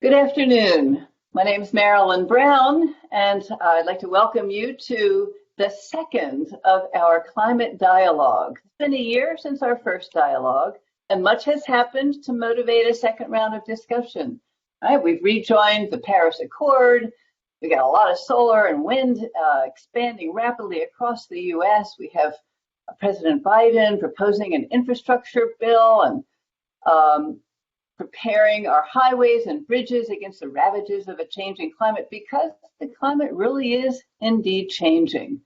Good afternoon. My name is Marilyn Brown, and I'd like to welcome you to the second of our climate dialogue. It's been a year since our first dialogue, and much has happened to motivate a second round of discussion. Right, we've rejoined the Paris Accord. We got a lot of solar and wind expanding rapidly across the U.S. We have President Biden proposing an infrastructure bill and preparing our highways and bridges against the ravages of a changing climate, because the climate really is indeed changing.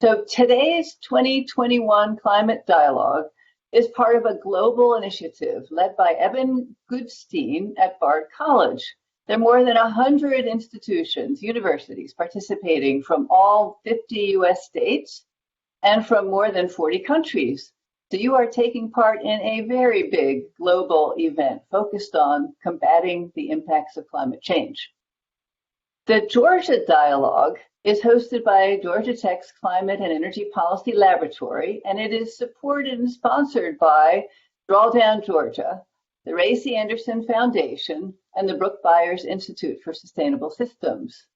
So today's 2021 climate dialogue is part of a global initiative led by Eben Goodstein at Bard College. There are more than 100 institutions, universities participating from all 50 US states and from more than 40 countries. So you are taking part in a very big global event focused on combating the impacts of climate change. The Georgia Dialogue is hosted by Georgia Tech's Climate and Energy Policy Laboratory, and it is supported and sponsored by Drawdown Georgia, the Ray C. Anderson Foundation, and the Brooke Byers Institute for Sustainable Systems.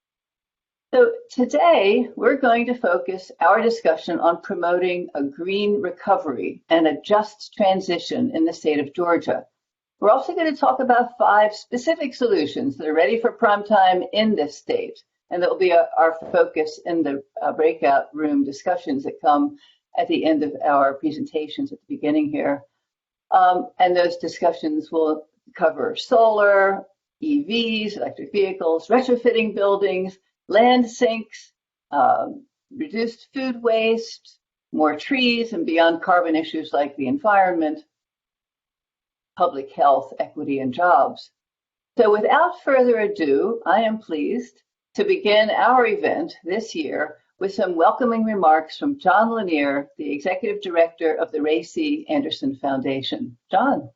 So today, we're going to focus our discussion on promoting a green recovery and a just transition in the state of Georgia. We're also going to talk about 5 specific solutions that are ready for prime time in this state, and that will be our focus in the breakout room discussions that come at the end of our presentations at the beginning here. And those discussions will cover solar, EVs, electric vehicles, retrofitting buildings, land sinks, reduced food waste, more trees, and beyond carbon issues like the environment, public health, equity, and jobs. So without further ado, I am pleased to begin our event this year with some welcoming remarks from John Lanier, the Executive Director of the Ray C. Anderson Foundation. John.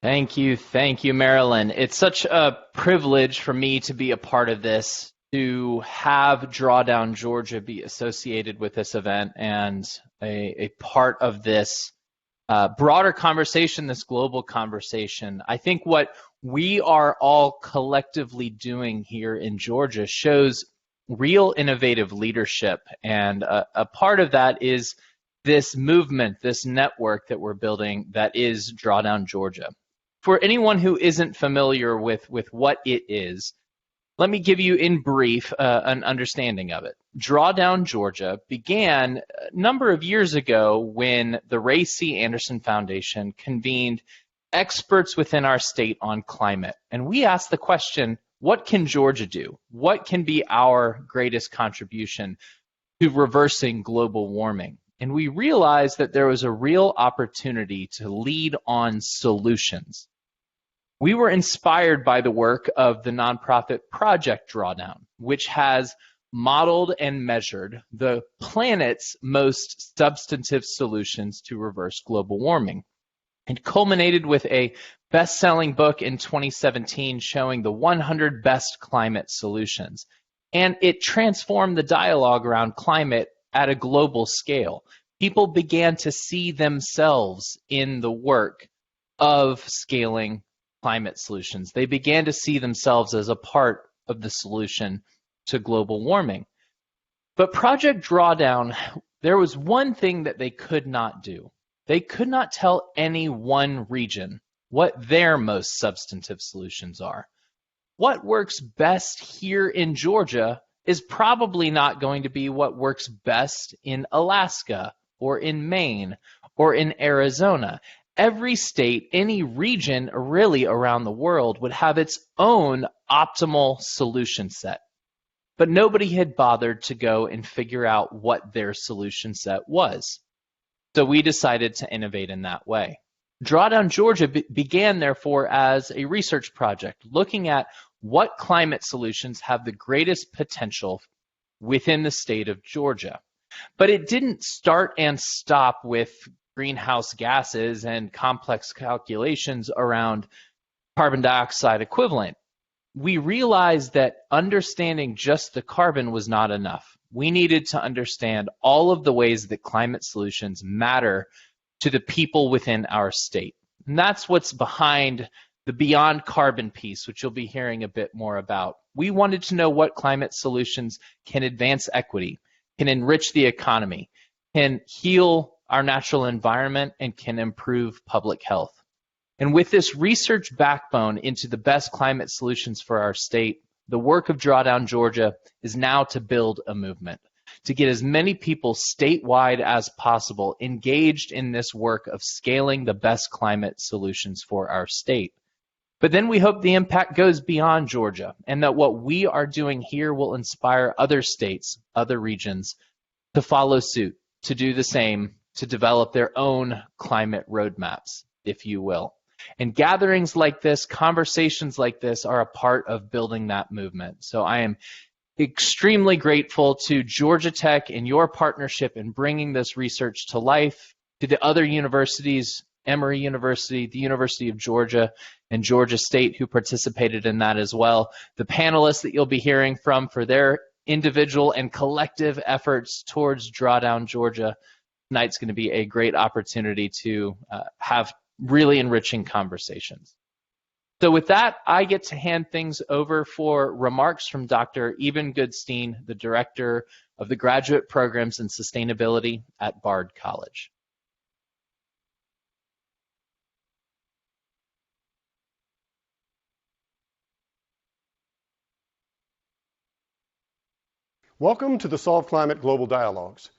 Thank you, Marilyn. It's such a privilege for me to be a part of this, to have Drawdown Georgia be associated with this event and a part of this broader conversation, this global conversation. I think what we are all collectively doing here in Georgia shows real innovative leadership, and a part of that is this movement, this network that we're building that is Drawdown Georgia. For anyone who isn't familiar with what it is, let me give you in brief an understanding of it. Drawdown Georgia began a number of years ago when the Ray C. Anderson Foundation convened experts within our state on climate. And we asked the question, what can Georgia do? What can be our greatest contribution to reversing global warming? And we realized that there was a real opportunity to lead on solutions. We were inspired by the work of the nonprofit Project Drawdown, which has modeled and measured the planet's most substantive solutions to reverse global warming. It culminated with a best-selling book in 2017 showing the 100 best climate solutions. And it transformed the dialogue around climate at a global scale. People began to see themselves in the work of scaling climate solutions. They began to see themselves as a part of the solution to global warming. But Project Drawdown, there was one thing that they could not do. They could not tell any one region what their most substantive solutions are. What works best here in Georgia is probably not going to be what works best in Alaska or in Maine or in Arizona. Every state, any region really around the world would have its own optimal solution set. But nobody had bothered to go and figure out what their solution set was. So we decided to innovate in that way. Drawdown Georgia began, therefore, as a research project looking at what climate solutions have the greatest potential within the state of Georgia. But it didn't start and stop with greenhouse gases and complex calculations around carbon dioxide equivalent. We realized that understanding just the carbon was not enough. We needed to understand all of the ways that climate solutions matter to the people within our state. And that's what's behind the beyond carbon piece, which you'll be hearing a bit more about. We wanted to know what climate solutions can advance equity, can enrich the economy, can heal our natural environment, and can improve public health. And with this research backbone into the best climate solutions for our state, the work of Drawdown Georgia is now to build a movement, to get as many people statewide as possible engaged in this work of scaling the best climate solutions for our state. But then we hope the impact goes beyond Georgia, and that what we are doing here will inspire other states, other regions, to follow suit, to do the same, to develop their own climate roadmaps, if you will. And gatherings like this, conversations like this, are a part of building that movement. So I am extremely grateful to Georgia Tech and your partnership in bringing this research to life, to the other universities, Emory University, the University of Georgia, and Georgia State, who participated in that as well. The panelists that you'll be hearing from for their individual and collective efforts towards Drawdown Georgia. Tonight's going to be a great opportunity to have really enriching conversations. So with that, I get to hand things over for remarks from Dr. Eben Goodstein, the Director of the Graduate Programs in Sustainability at Bard College. Welcome to the Solve Climate Global Dialogues.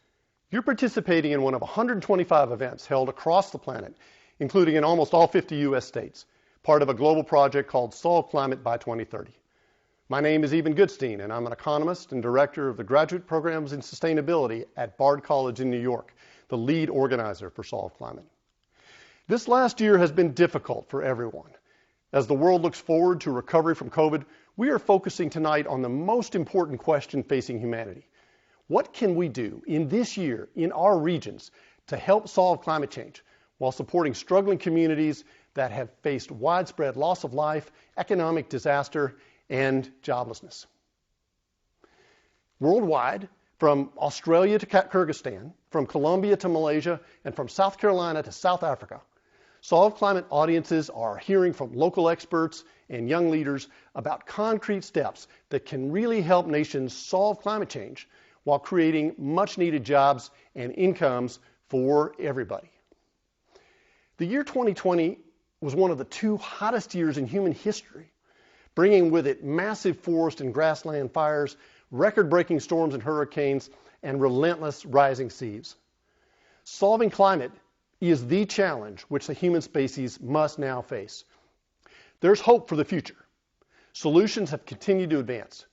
You're participating in one of 125 events held across the planet, including in almost all 50 U.S. states, part of a global project called Solve Climate by 2030. My name is Eben Goodstein, and I'm an economist and director of the Graduate Programs in Sustainability at Bard College in New York, the lead organizer for Solve Climate. This last year has been difficult for everyone. As the world looks forward to recovery from COVID, we are focusing tonight on the most important question facing humanity. What can we do in this year in our regions to help solve climate change while supporting struggling communities that have faced widespread loss of life, economic disaster, and joblessness? Worldwide, from Australia to Kyrgyzstan, from Colombia to Malaysia, and from South Carolina to South Africa, Solve Climate audiences are hearing from local experts and young leaders about concrete steps that can really help nations solve climate change while creating much-needed jobs and incomes for everybody. The year 2020 was one of the two hottest years in human history, bringing with it massive forest and grassland fires, record-breaking storms and hurricanes, and relentless rising seas. Solving climate is the challenge which the human species must now face. There's hope for the future. Solutions have continued to advance.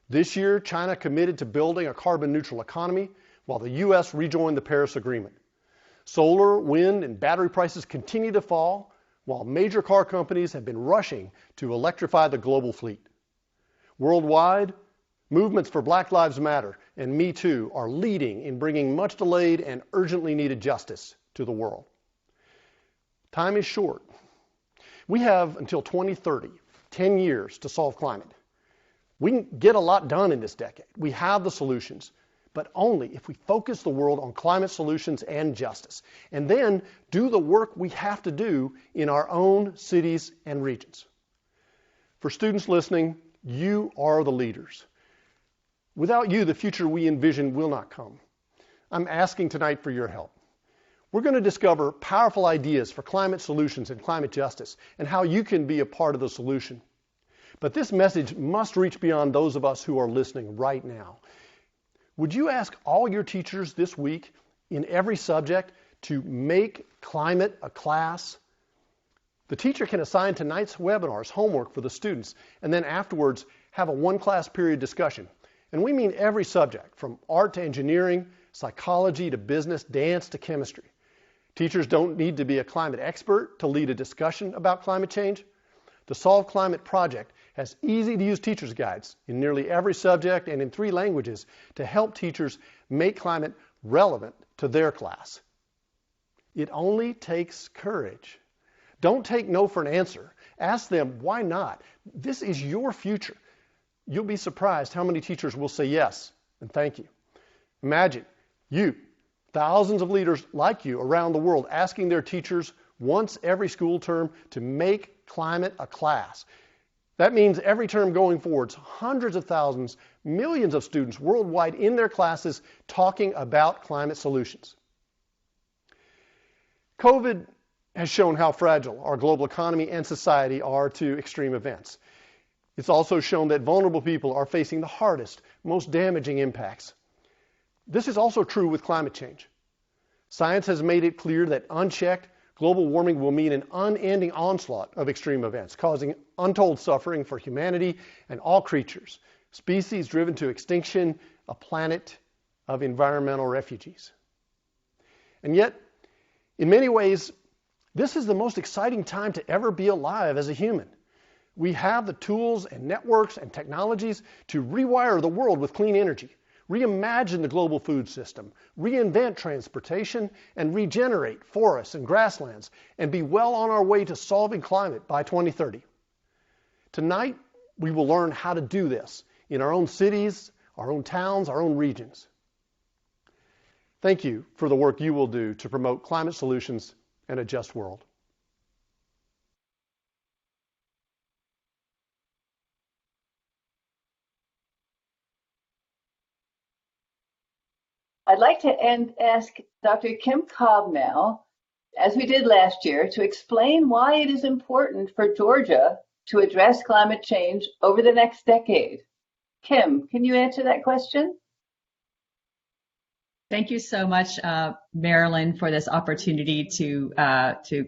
This year, China committed to building a carbon-neutral economy, while the U.S. rejoined the Paris Agreement. Solar, wind, and battery prices continue to fall, while major car companies have been rushing to electrify the global fleet. Worldwide, movements for Black Lives Matter and Me Too are leading in bringing much delayed and urgently needed justice to the world. Time is short. We have until 2030, 10 years to solve climate. We can get a lot done in this decade. We have the solutions, but only if we focus the world on climate solutions and justice, and then do the work we have to do in our own cities and regions. For students listening, you are the leaders. Without you, the future we envision will not come. I'm asking tonight for your help. We're going to discover powerful ideas for climate solutions and climate justice and how you can be a part of the solution. But this message must reach beyond those of us who are listening right now. Would you ask all your teachers this week in every subject to make climate a class? The teacher can assign tonight's webinar's homework for the students and then afterwards have a one-class period discussion. And we mean every subject, from art to engineering, psychology to business, dance to chemistry. Teachers don't need to be a climate expert to lead a discussion about climate change. The Solve Climate project has easy-to-use teacher's guides in nearly every subject and in 3 languages to help teachers make climate relevant to their class. It only takes courage. Don't take no for an answer. Ask them, why not? This is your future. You'll be surprised how many teachers will say yes and thank you. Imagine you, thousands of leaders like you around the world, asking their teachers once every school term to make climate a class. That means every term going forward, hundreds of thousands, millions of students worldwide in their classes talking about climate solutions. COVID has shown how fragile our global economy and society are to extreme events. It's also shown that vulnerable people are facing the hardest, most damaging impacts. This is also true with climate change. Science has made it clear that unchecked, global warming will mean an unending onslaught of extreme events, causing untold suffering for humanity and all creatures, species driven to extinction, a planet of environmental refugees. And yet, in many ways, this is the most exciting time to ever be alive as a human. We have the tools and networks and technologies to rewire the world with clean energy, reimagine the global food system, reinvent transportation, and regenerate forests and grasslands, and be well on our way to solving climate by 2030. Tonight, we will learn how to do this in our own cities, our own towns, our own regions. Thank you for the work you will do to promote climate solutions and a just world. I'd like to ask Dr. Kim Cobb now, as we did last year, to explain why it is important for Georgia to address climate change over the next decade. Kim, can you answer that question? Thank you so much, Marilyn, for this opportunity to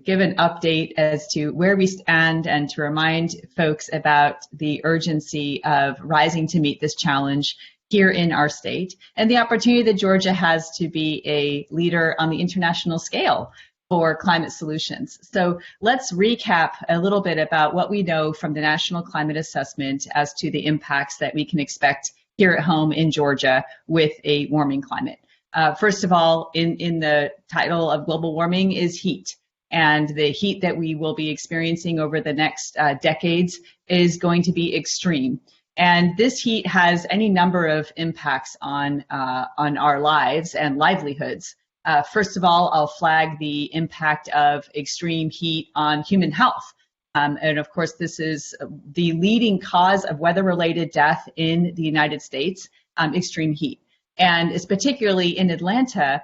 give an update as to where we stand and to remind folks about the urgency of rising to meet this challenge here in our state, and the opportunity that Georgia has to be a leader on the international scale for climate solutions. So let's recap a little bit about what we know from the National Climate Assessment as to the impacts that we can expect here at home in Georgia with a warming climate. First of all, in the title of global warming is heat. And the heat that we will be experiencing over the next decades is going to be extreme. And this heat has any number of impacts on our lives and livelihoods. First of all, I'll flag the impact of extreme heat on human health. And of course, this is the leading cause of weather-related death in the United States, extreme heat. And it's particularly in Atlanta,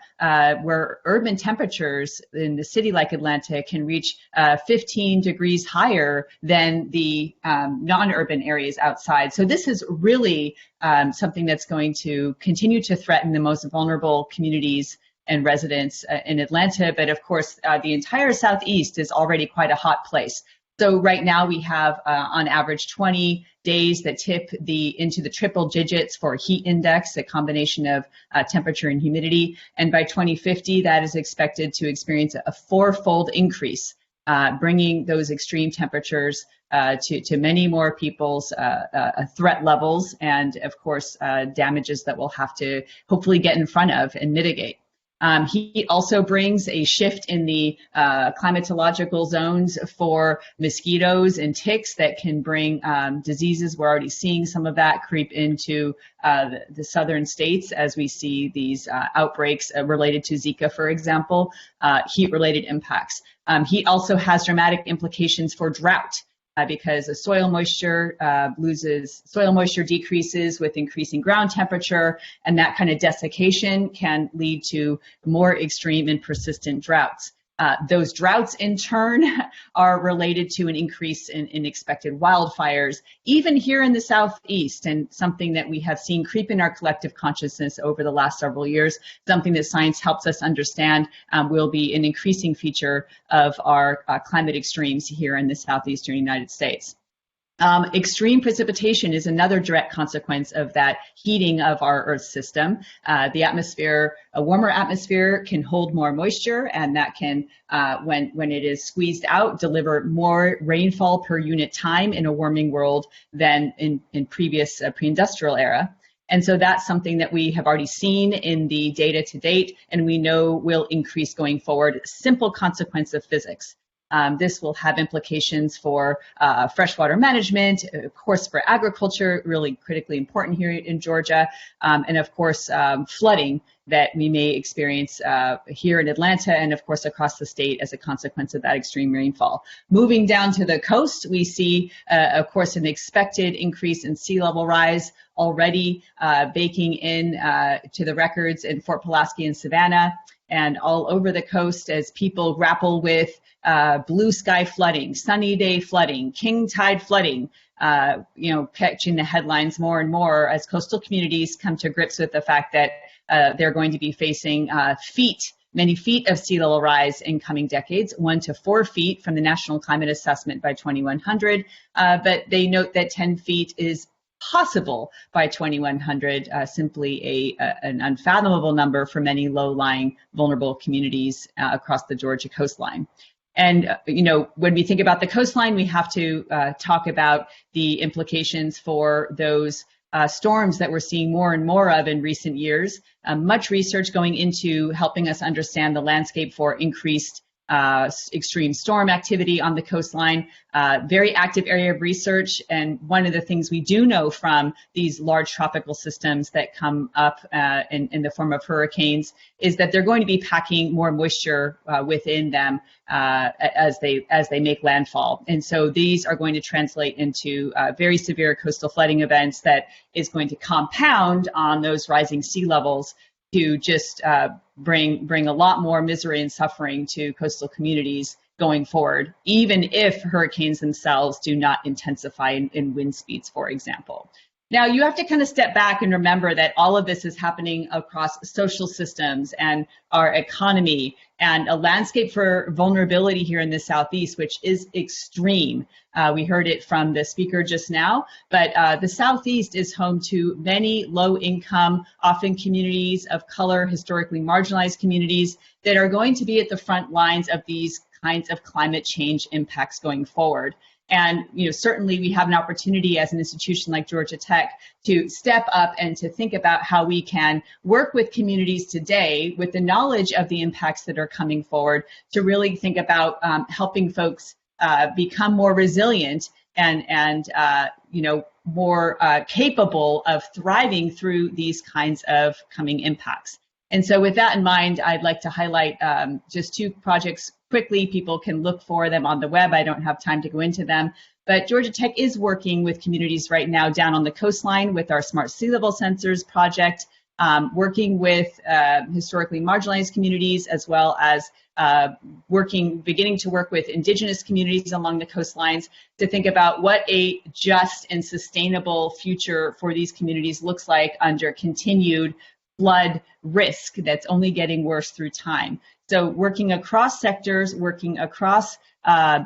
where urban temperatures in a city like Atlanta can reach 15 degrees higher than the non-urban areas outside. So this is really something that's going to continue to threaten the most vulnerable communities and residents in Atlanta. But of course, the entire Southeast is already quite a hot place. So right now we have on average 20 days that tip into the triple digits for heat index, a combination of temperature and humidity. And by 2050, that is expected to experience a fourfold increase, bringing those extreme temperatures to many more people's threat levels and, of course, damages that we'll have to hopefully get in front of and mitigate. Heat also brings a shift in the climatological zones for mosquitoes and ticks that can bring diseases. We're already seeing some of that creep into the southern states as we see these outbreaks related to Zika, for example, heat-related impacts. Heat also has dramatic implications for drought. Because the soil moisture decreases with increasing ground temperature, and that kind of desiccation can lead to more extreme and persistent droughts. Those droughts, in turn, are related to an increase in expected wildfires, even here in the Southeast, and something that we have seen creep in our collective consciousness over the last several years, something that science helps us understand will be an increasing feature of our climate extremes here in the Southeastern United States. Extreme precipitation is another direct consequence of that heating of our Earth system. The atmosphere, a warmer atmosphere can hold more moisture, and that can, when it is squeezed out, deliver more rainfall per unit time in a warming world than in previous pre-industrial era. And so that's something that we have already seen in the data to date, and we know will increase going forward. Simple consequence of physics. This will have implications for freshwater management, of course, for agriculture, really critically important here in Georgia, and of course, flooding that we may experience here in Atlanta and, of course, across the state as a consequence of that extreme rainfall. Moving down to the coast, we see, of course, an expected increase in sea level rise already baking in to the records in Fort Pulaski and Savannah and all over the coast as people grapple with blue sky flooding, sunny day flooding, king tide flooding, catching the headlines more and more as coastal communities come to grips with the fact that they're going to be facing many feet of sea level rise in coming decades, 1 to 4 feet from the National Climate Assessment by 2100. But they note that 10 feet is possible by 2100, simply an unfathomable number for many low-lying, vulnerable communities across the Georgia coastline. And, when we think about the coastline, we have to talk about the implications for those storms that we're seeing more and more of in recent years. Much research going into helping us understand the landscape for increased extreme storm activity on the coastline. Very active area of research, and one of the things we do know from these large tropical systems that come up in the form of hurricanes is that they're going to be packing more moisture within them as they make landfall. And so these are going to translate into very severe coastal flooding events that is going to compound on those rising sea levels to just bring a lot more misery and suffering to coastal communities going forward, even if hurricanes themselves do not intensify in wind speeds, for example. Now, you have to kind of step back and remember that all of this is happening across social systems and our economy and a landscape for vulnerability here in the Southeast, which is extreme. We heard it from the speaker just now, but the Southeast is home to many low-income, often communities of color, historically marginalized communities that are going to be at the front lines of these kinds of climate change impacts going forward. And certainly we have an opportunity as an institution like Georgia Tech to step up and to think about how we can work with communities today with the knowledge of the impacts that are coming forward to really think about helping folks become more resilient and more capable of thriving through these kinds of coming impacts. And so with that in mind, I'd like to highlight just 2 projects quickly. People can look for them on the web. I don't have time to go into them. But Georgia Tech is working with communities right now down on the coastline with our Smart Sea Level Sensors project, working with historically marginalized communities, as well as beginning to work with indigenous communities along the coastlines to think about what a just and sustainable future for these communities looks like under continued flood risk that's only getting worse through time. So working across sectors, working across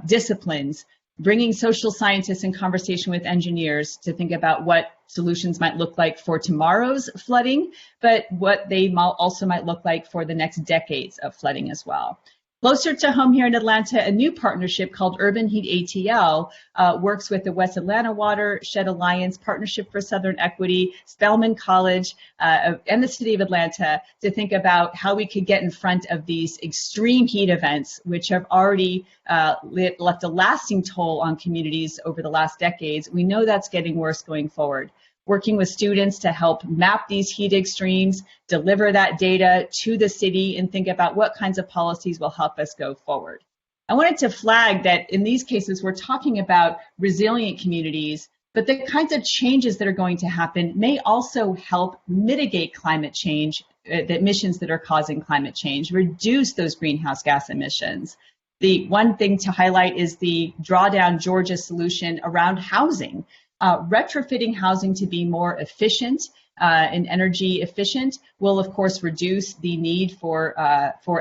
disciplines, bringing social scientists in conversation with engineers to think about what solutions might look like for tomorrow's flooding, but what they also might look like for the next decades of flooding as well. Closer to home here in Atlanta, a new partnership called Urban Heat ATL works with the West Atlanta Watershed Alliance, Partnership for Southern Equity, Spelman College, and the City of Atlanta to think about how we could get in front of these extreme heat events, which have already left a lasting toll on communities over the last decades. We know that's getting worse going forward. Working with students to help map these heat extremes, deliver that data to the city, and think about what kinds of policies will help us go forward. I wanted to flag that in these cases, we're talking about resilient communities, but the kinds of changes that are going to happen may also help mitigate climate change, the emissions that are causing climate change, reduce those greenhouse gas emissions. The one thing to highlight is the Drawdown Georgia solution around housing. Retrofitting housing to be more efficient and energy efficient will, of course, reduce the need for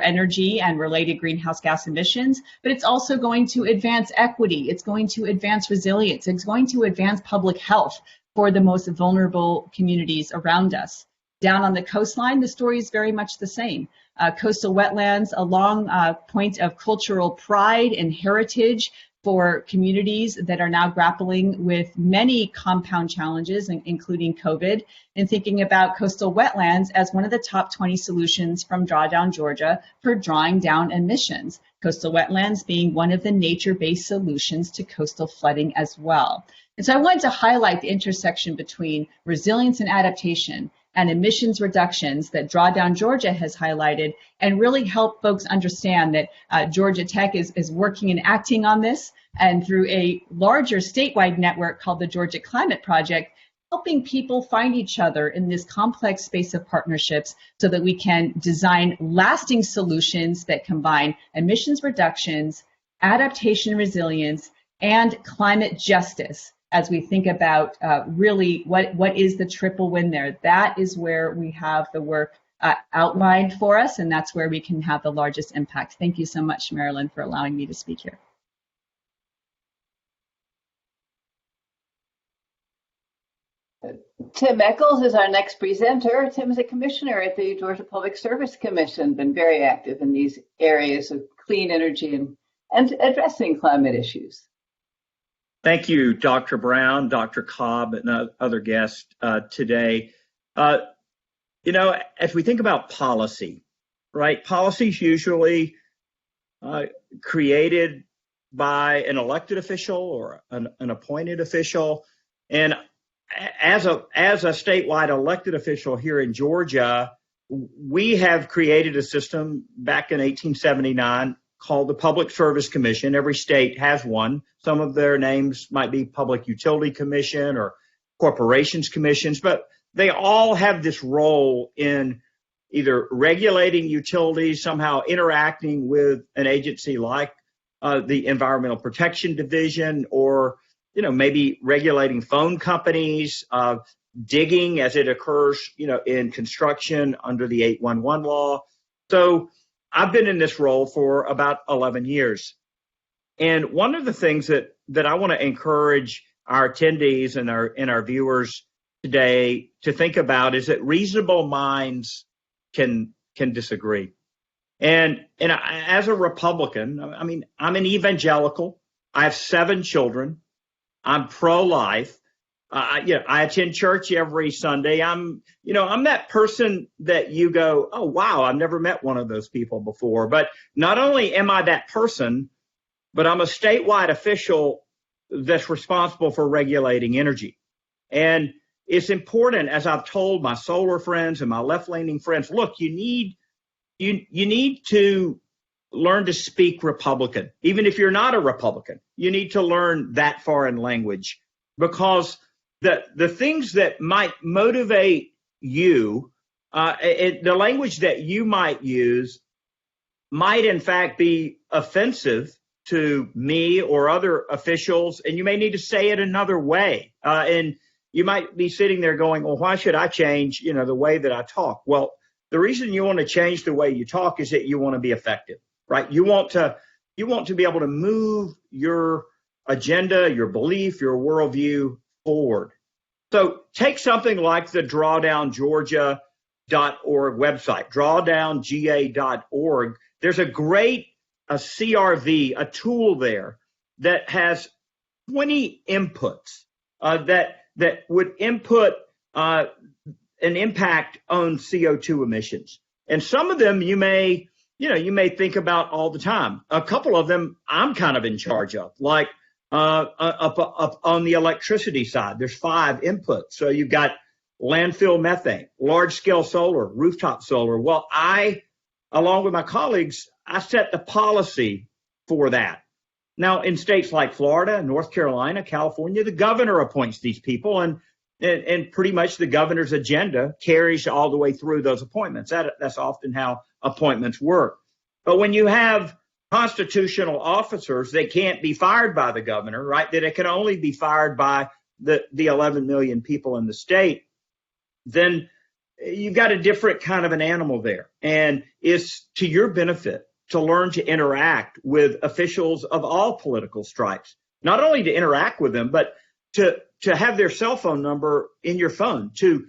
energy and related greenhouse gas emissions, but it's also going to advance equity. It's going to advance resilience. It's going to advance public health for the most vulnerable communities around us. Down on the coastline, the story is very much the same. Coastal wetlands, a long point of cultural pride and heritage for communities that are now grappling with many compound challenges, including COVID, and thinking about coastal wetlands as one of the top 20 solutions from Drawdown Georgia for drawing down emissions. Coastal wetlands being one of the nature-based solutions to coastal flooding as well. And so I wanted to highlight the intersection between resilience and adaptation and emissions reductions that Drawdown Georgia has highlighted, and really help folks understand that Georgia Tech is working and acting on this, and through a larger statewide network called the Georgia Climate Project, helping people find each other in this complex space of partnerships so that we can design lasting solutions that combine emissions reductions, adaptation resilience, and climate justice as we think about really what is the triple win there. That is where we have the work outlined for us, and that's where we can have the largest impact. Thank you so much, Marilyn, for allowing me to speak here. Tim Eccles is our next presenter. Tim is a commissioner at the Georgia Public Service Commission, been very active in these areas of clean energy and addressing climate issues. Thank you, Dr. Brown, Dr. Cobb, and other guests today. As we think about policy, right? Policy is usually created by an elected official or an appointed official. And as a statewide elected official here in Georgia, we have created a system back in 1879 called the Public Service Commission. Every state has one. Some of their names might be Public Utility Commission or Corporations Commissions, but they all have this role in either regulating utilities, somehow interacting with an agency like the Environmental Protection Division, or maybe regulating phone companies, digging as it occurs, in construction under the 811 law. So I've been in this role for about 11 years. And one of the things that I want to encourage our attendees and our viewers today to think about is that reasonable minds can disagree. And as a Republican, I mean, I'm an evangelical. I have 7 children. I'm pro-life. I attend church every Sunday. I'm that person that you go, oh, wow, I've never met one of those people before. But not only am I that person, but I'm a statewide official that's responsible for regulating energy. And it's important, as I've told my solar friends and my left-leaning friends, look, you need to learn to speak Republican. Even if you're not a Republican, you need to learn that foreign language, because the things that might motivate you, the language that you might use might in fact be offensive to me or other officials, and you may need to say it another way. And you might be sitting there going, well, why should I change, the way that I talk? Well, the reason you want to change the way you talk is that you want to be effective, right? You want to be able to move your agenda, your belief, your worldview forward. So take something like the drawdowngeorgia.org website, drawdownga.org. There's a great CRV, a tool there that has 20 inputs that would input an impact on CO2 emissions. And some of them you may think about all the time. A couple of them I'm kind of in charge of, like up on the electricity side, there's 5 inputs. So you've got landfill methane, large-scale solar, rooftop solar. Well, I, along with my colleagues, I set the policy for that. Now, in states like Florida, North Carolina, California, the governor appoints these people, and pretty much the governor's agenda carries all the way through those appointments. That's often how appointments work. But when you have constitutional officers that can't be fired by the governor, right, that it can only be fired by the 11 million people in the state, then you've got a different kind of an animal there. And it's to your benefit to learn to interact with officials of all political stripes, not only to interact with them, but to have their cell phone number in your phone, to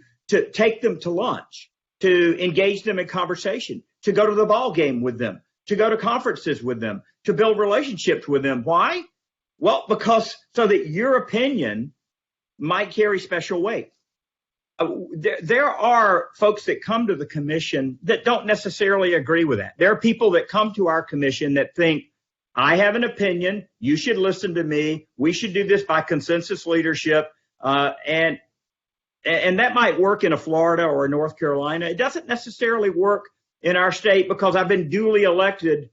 take them to lunch, to engage them in conversation, to go to the ball game with them, to go to conferences with them, to build relationships with them. Why? Well, because so that your opinion might carry special weight. There are folks that come to the commission that don't necessarily agree with that. There are people that come to our commission that think, I have an opinion, you should listen to me, we should do this by consensus leadership, and and that might work in a Florida or a North Carolina. It doesn't necessarily work in our state because I've been duly elected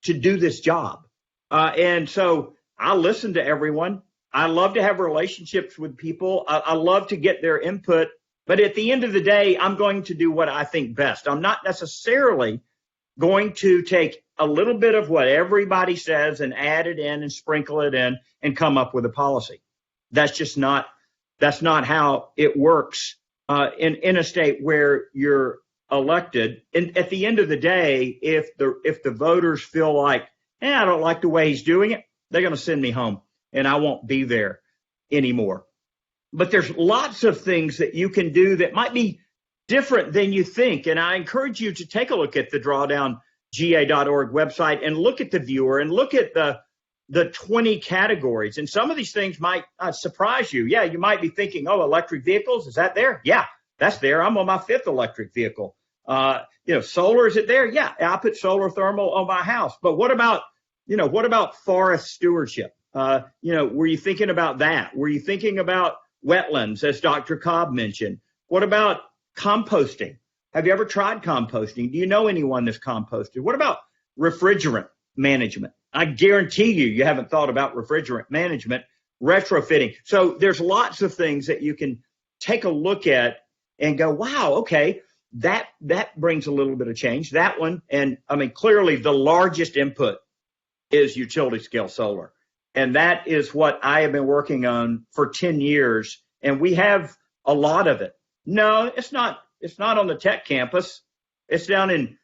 to do this job. And so I listen to everyone. I love to have relationships with people. I love to get their input. But at the end of the day, I'm going to do what I think best. I'm not necessarily going to take a little bit of what everybody says and add it in and sprinkle it in and come up with a policy. That's not how it works in a state where you're elected. And at the end of the day, if the voters feel like, I don't like the way he's doing it, they're going to send me home and I won't be there anymore. But there's lots of things that you can do that might be different than you think. And I encourage you to take a look at the drawdownga.org website and look at the viewer and look at the 20 categories. And some of these things might surprise you. Yeah, you might be thinking, electric vehicles, is that there? Yeah, that's there. I'm on my 5th electric vehicle. Solar, is it there? Yeah, I put solar thermal on my house. But what about forest stewardship? Were you thinking about that? Were you thinking about wetlands, as Dr. Cobb mentioned? What about composting? Have you ever tried composting? Do you know anyone that's composted? What about refrigerant management? I guarantee you haven't thought about refrigerant management, retrofitting. So there's lots of things that you can take a look at and go, wow, okay, that brings a little bit of change. That one, and I mean, clearly the largest input is utility scale solar. And that is what I have been working on for 10 years. And we have a lot of it. No, it's not on the tech campus. It's down in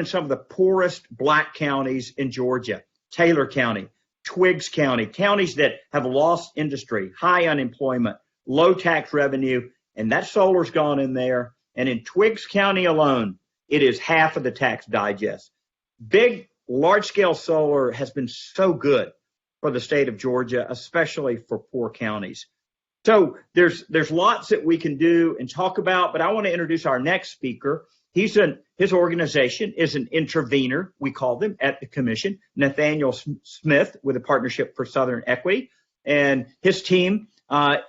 some of the poorest black counties in Georgia, Taylor County, Twiggs County, counties that have lost industry, high unemployment, low tax revenue, and that solar's gone in there. And in Twiggs County alone, it is half of the tax digest. Big, large-scale solar has been so good for the state of Georgia, especially for poor counties. So there's lots that we can do and talk about, but I want to introduce our next speaker. His organization is an intervener, we call them at the commission, Nathaniel Smith with a Partnership for Southern Equity. And his team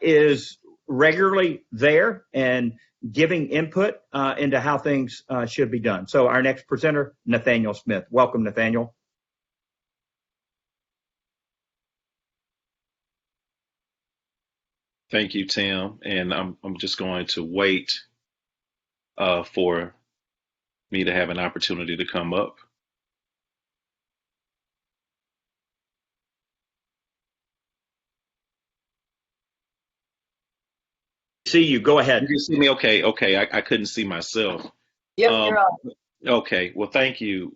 is regularly there and giving input into how things should be done. So our next presenter, Nathaniel Smith. Welcome, Nathaniel. Thank you, Tim. And I'm just going to wait for me to have an opportunity to come up. See you. Go ahead. You can see me? Okay. I couldn't see myself. Yep, you're on. Okay. Well, thank you,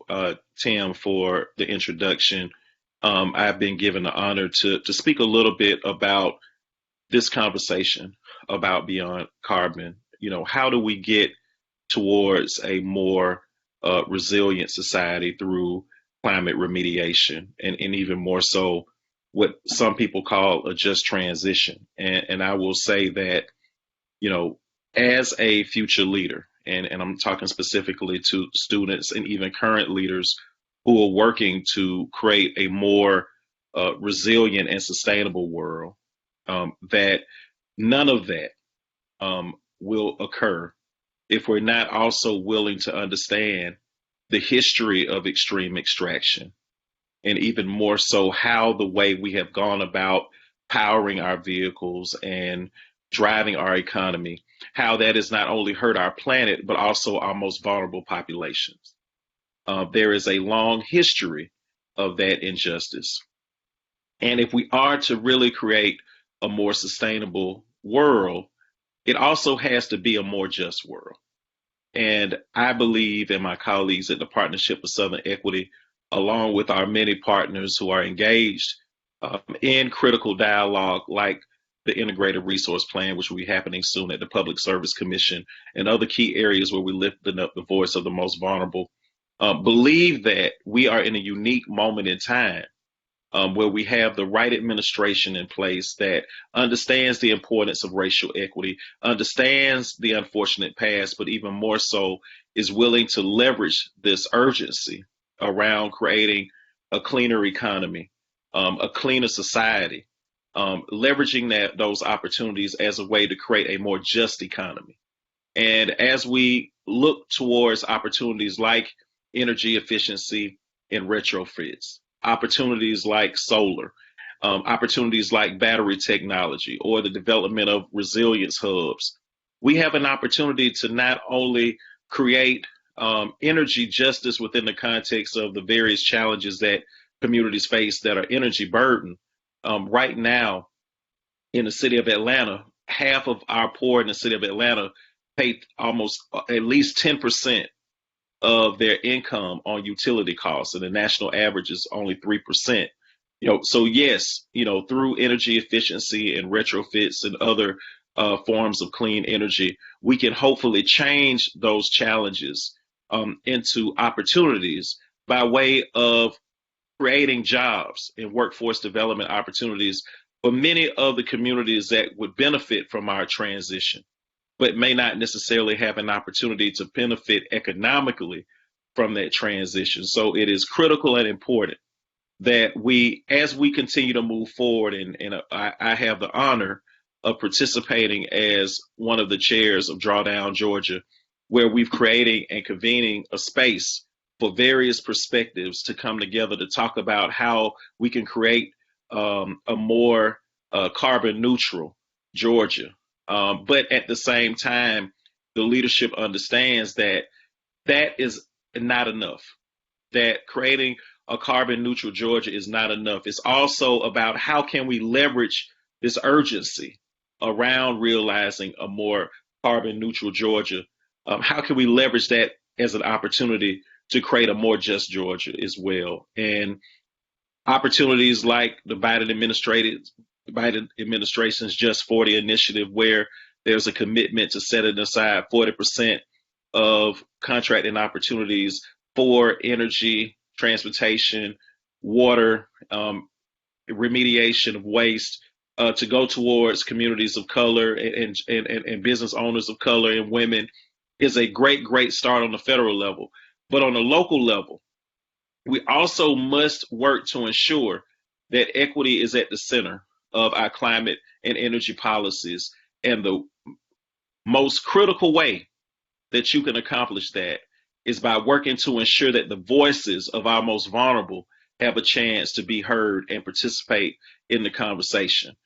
Tim, for the introduction. I've been given the honor to speak a little bit about this conversation about beyond carbon. How do we get towards a more resilient society through climate remediation and even more so what some people call a just transition. And I will say that, as a future leader, and I'm talking specifically to students and even current leaders who are working to create a more resilient and sustainable world, that none of that will occur if we're not also willing to understand the history of extreme extraction, and even more so how the way we have gone about powering our vehicles and driving our economy, how that has not only hurt our planet, but also our most vulnerable populations. There is a long history of that injustice. And if we are to really create a more sustainable world, it also has to be a more just world. And I believe, and my colleagues at the Partnership for Southern Equity, along with our many partners who are engaged in critical dialogue like the Integrated Resource Plan, which will be happening soon at the Public Service Commission, and other key areas where we're lifting up the voice of the most vulnerable, believe that we are in a unique moment in time where we have the right administration in place that understands the importance of racial equity, understands the unfortunate past, but even more so is willing to leverage this urgency around creating a cleaner economy, a cleaner society, leveraging those opportunities as a way to create a more just economy. And as we look towards opportunities like energy efficiency and retrofits, opportunities like solar, opportunities like battery technology, or the development of resilience hubs, we have an opportunity to not only create energy justice within the context of the various challenges that communities face that are energy burdened. Right now, in the city of Atlanta, half of our poor in the city of Atlanta pay almost at least 10% of their income on utility costs, and the national average is only 3%. So yes, through energy efficiency and retrofits and other forms of clean energy, we can hopefully change those challenges into opportunities by way of creating jobs and workforce development opportunities for many of the communities that would benefit from our transition, but may not necessarily have an opportunity to benefit economically from that transition. So it is critical and important that as we continue to move forward, and I have the honor of participating as one of the chairs of Drawdown Georgia, where we've creating and convening a space for various perspectives to come together to talk about how we can create a more carbon neutral Georgia. But at the same time, the leadership understands that is not enough, that creating a carbon neutral Georgia is not enough. It's also about how can we leverage this urgency around realizing a more carbon neutral Georgia. How can we leverage that as an opportunity to create a more just Georgia as well? And opportunities like the Biden administration's Just 40 initiative, where there's a commitment to setting aside 40% of contracting opportunities for energy, transportation, water, remediation of waste, to go towards communities of color and business owners of color and women, is a great start on the federal level. But on the local level, we also must work to ensure that equity is at the center of our climate and energy policies. And the most critical way that you can accomplish that is by working to ensure that the voices of our most vulnerable have a chance to be heard and participate in the conversation.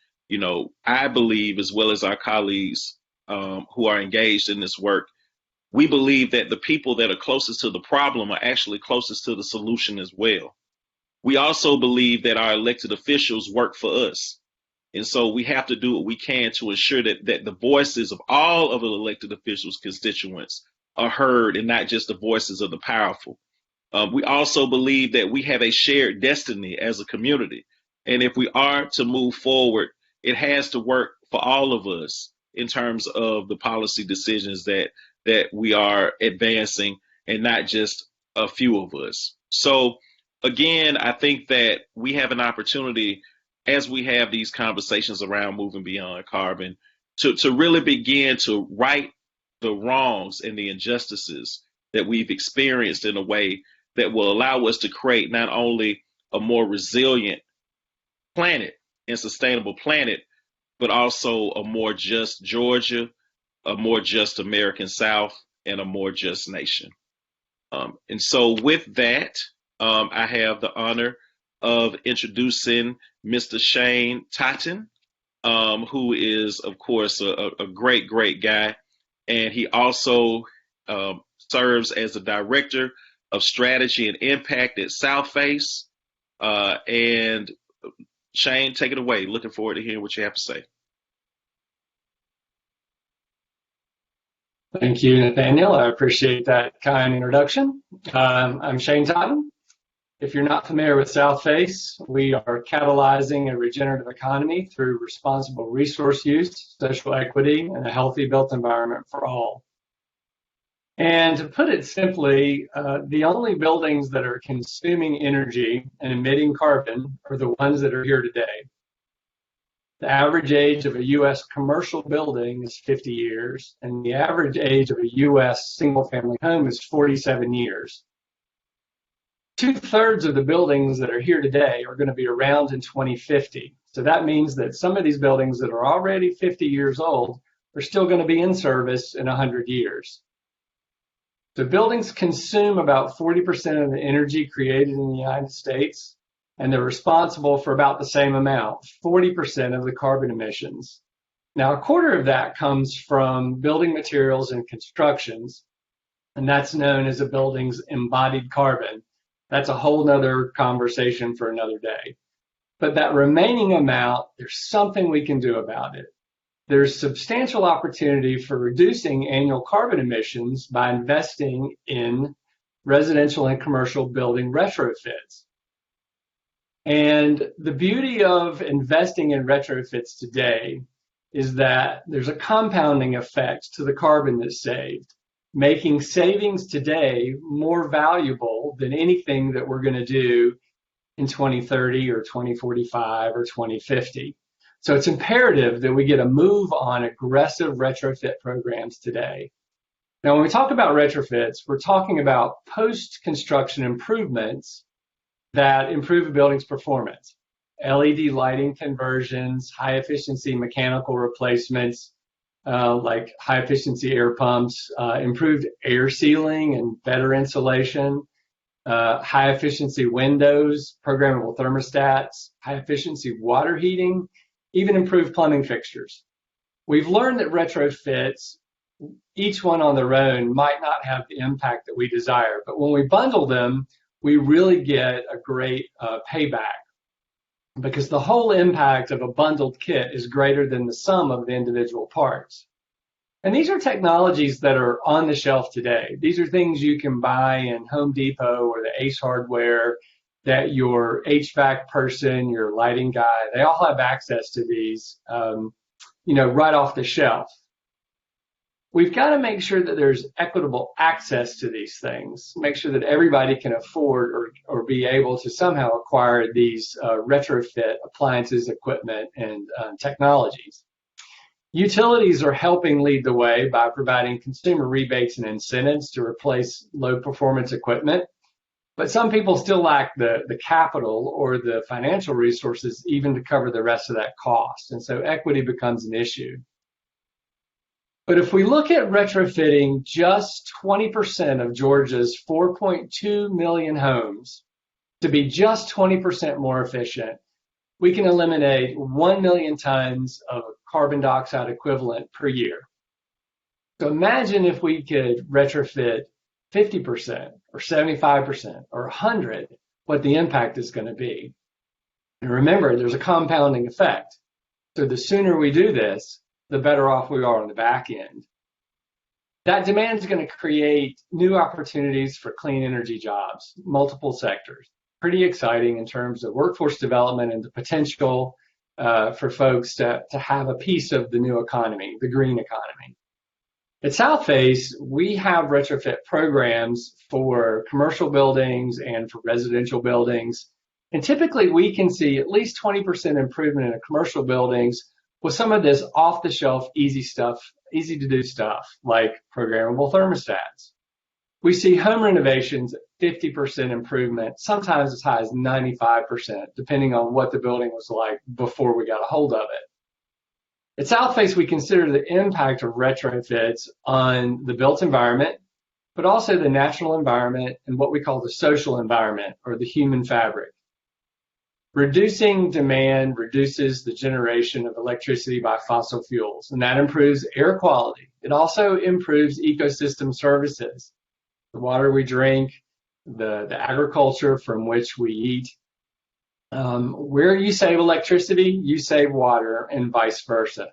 I believe, as well as our colleagues who are engaged in this work, we believe that the people that are closest to the problem are actually closest to the solution as well. We also believe that our elected officials work for us. And so we have to do what we can to ensure that the voices of all of the elected officials' constituents are heard, and not just the voices of the powerful. We also believe that we have a shared destiny as a community. And if we are to move forward, it has to work for all of us in terms of the policy decisions that we are advancing, and not just a few of us. So again, I think that we have an opportunity, as we have these conversations around moving beyond carbon, to really begin to right the wrongs and the injustices that we've experienced in a way that will allow us to create not only a more resilient planet and sustainable planet, but also a more just Georgia, a more just American South, and a more just nation. And so with that, I have the honor of introducing Mr. Shane Totten, who is, of course, a great guy. And he also serves as the Director of Strategy and Impact at Southface. And Shane, take it away. Looking forward to hearing what you have to say. Thank you, Nathaniel. I appreciate that kind introduction. I'm Shane Totten. If you're not familiar with Southface, we are catalyzing a regenerative economy through responsible resource use, social equity, and a healthy built environment for all. And to put it simply, the only buildings that are consuming energy and emitting carbon are the ones that are here today. The average age of a U.S. commercial building is 50 years, and the average age of a U.S. single-family home is 47 years. 2/3 of the buildings that are here today are going to be around in 2050. So that means that some of these buildings that are already 50 years old are still going to be in service in 100 years. So buildings consume about 40% of the energy created in the United States, and they're responsible for about the same amount, 40% of the carbon emissions. Now, a quarter of that comes from building materials and constructions, and that's known as a building's embodied carbon. That's a whole nother conversation for another day. But that remaining amount, there's something we can do about it. There's substantial opportunity for reducing annual carbon emissions by investing in residential and commercial building retrofits. And the beauty of investing in retrofits today is that there's a compounding effect to the carbon that's saved, making savings today more valuable than anything that we're going to do in 2030 or 2045 or 2050. So it's imperative that we get a move on aggressive retrofit programs today. Now, when we talk about retrofits, we're talking about post-construction improvements that improve a building's performance. LED lighting conversions, high-efficiency mechanical replacements, like high-efficiency air pumps, improved air sealing and better insulation, high-efficiency windows, programmable thermostats, high-efficiency water heating, even improved plumbing fixtures. We've learned that retrofits, each one on their own, might not have the impact that we desire, but when we bundle them, we really get a great payback, because the whole impact of a bundled kit is greater than the sum of the individual parts. And these are technologies that are on the shelf today. These are things you can buy in Home Depot or the Ace Hardware, that your HVAC person, your lighting guy, they all have access to these, right off the shelf. We've got to make sure that there's equitable access to these things, make sure that everybody can afford or be able to somehow acquire these retrofit appliances, equipment, and technologies. Utilities are helping lead the way by providing consumer rebates and incentives to replace low-performance equipment. But some people still lack the capital or the financial resources even to cover the rest of that cost. And so equity becomes an issue. But if we look at retrofitting just 20% of Georgia's 4.2 million homes to be just 20% more efficient, we can eliminate 1 million tons of carbon dioxide equivalent per year. So imagine if we could retrofit 50% or 75% or 100, what the impact is going to be. And remember, there's a compounding effect. So the sooner we do this, the better off we are on the back end. That demand is going to create new opportunities for clean energy jobs, multiple sectors. Pretty exciting in terms of workforce development and the potential for folks to have a piece of the new economy, the green economy. At Southface, we have retrofit programs for commercial buildings and for residential buildings. And typically we can see at least 20% improvement in commercial buildings with some of this off-the-shelf, easy to do stuff like programmable thermostats. We see home renovations at 50% improvement, sometimes as high as 95%, depending on what the building was like before we got a hold of it. At Southface, we consider the impact of retrofits on the built environment, but also the natural environment and what we call the social environment or the human fabric. Reducing demand reduces the generation of electricity by fossil fuels, and that improves air quality. It also improves ecosystem services, the water we drink, the agriculture from which we eat. Where you save electricity, you save water, and vice versa.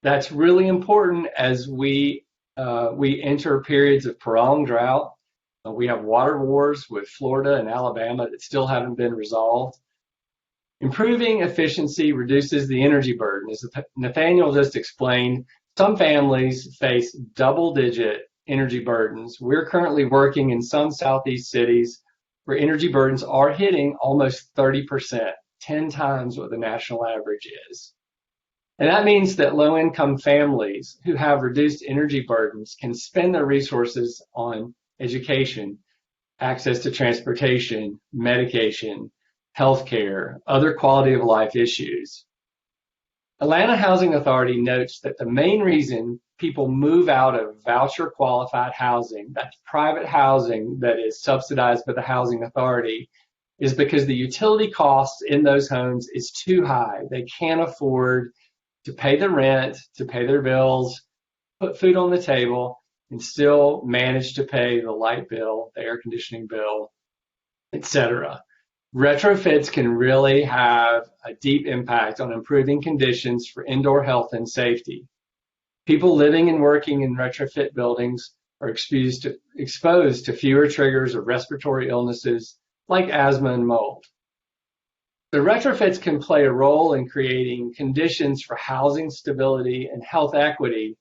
That's really important as we enter periods of prolonged drought. We have water wars with Florida and Alabama that still haven't been resolved. Improving efficiency reduces the energy burden. As Nathaniel just explained, some families face double-digit energy burdens. We're currently working in some Southeast cities where energy burdens are hitting almost 30%, 10 times what the national average is. And that means that low-income families who have reduced energy burdens can spend their resources on education, access to transportation, medication, healthcare, other quality of life issues. Atlanta Housing Authority notes that the main reason people move out of voucher qualified housing, that's private housing that is subsidized by the housing authority, is because the utility costs in those homes is too high. They can't afford to pay the rent, to pay their bills, put food on the table, and still manage to pay the light bill, the air conditioning bill, etc. Retrofits can really have a deep impact on improving conditions for indoor health and safety. People living and working in retrofit buildings are exposed to fewer triggers of respiratory illnesses like asthma and mold. The retrofits can play a role in creating conditions for housing stability and health equity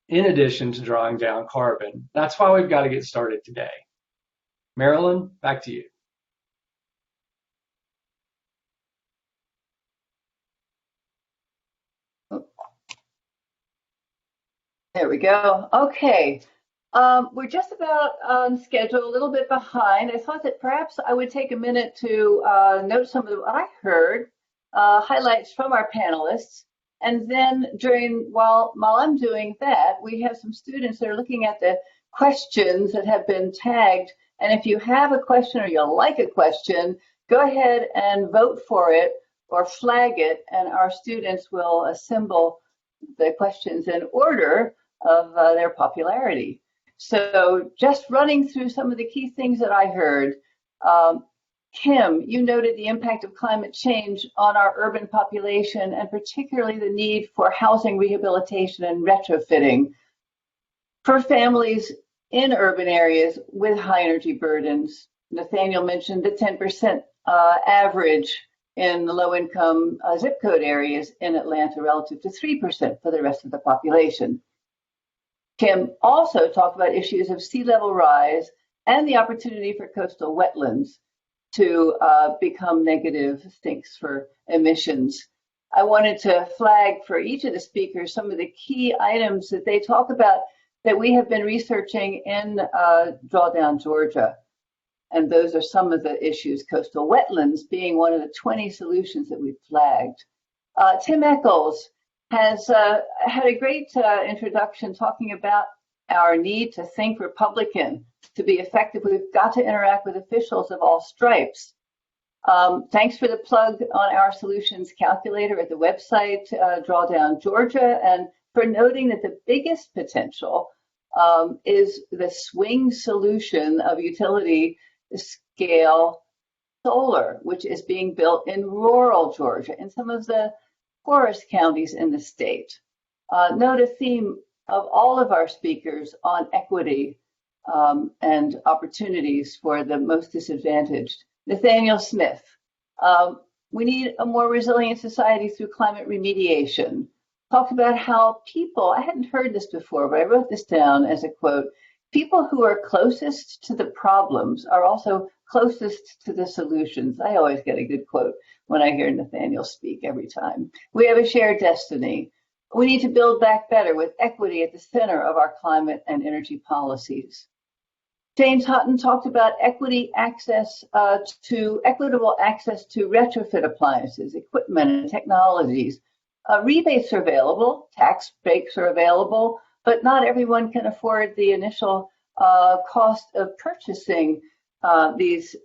in addition to drawing down carbon. That's why we've got to get started today. Marilyn, back to you. There we go. Okay. We're just about on schedule, a little bit behind. I thought that perhaps I would take a minute to note some of what I heard, highlights from our panelists. And then while I'm doing that, we have some students that are looking at the questions that have been tagged. And if you have a question or you like a question, go ahead and vote for it or flag it, and our students will assemble the questions in order of their popularity. So just running through some of the key things that I heard. Kim, you noted the impact of climate change on our urban population and particularly the need for housing rehabilitation and retrofitting for families in urban areas with high energy burdens. Nathaniel mentioned the 10% average in the low-income zip code areas in Atlanta relative to 3% for the rest of the population. Kim also talked about issues of sea level rise and the opportunity for coastal wetlands to become negative sinks for emissions. I wanted to flag for each of the speakers some of the key items that they talk about that we have been researching in Drawdown, Georgia. And those are some of the issues, coastal wetlands being one of the 20 solutions that we've flagged. Tim Eccles has had a great introduction talking about our need to think Republican. To be effective, we've got to interact with officials of all stripes. Thanks for the plug on our solutions calculator at the website, Drawdown Georgia, and for noting that the biggest potential is the swing solution of utility scale solar, which is being built in rural Georgia, in some of the poorest counties in the state. Note a theme of all of our speakers on equity and opportunities for the most disadvantaged. Nathaniel Smith, we need a more resilient society through climate remediation. Talked about how people, I hadn't heard this before, but I wrote this down as a quote, people who are closest to the problems are also closest to the solutions. I always get a good quote when I hear Nathaniel speak every time. We have a shared destiny. We need to build back better with equity at the center of our climate and energy policies. James Hutton talked about equitable access to retrofit appliances, equipment, and technologies. Rebates are available, tax breaks are available, but not everyone can afford the initial cost of purchasing these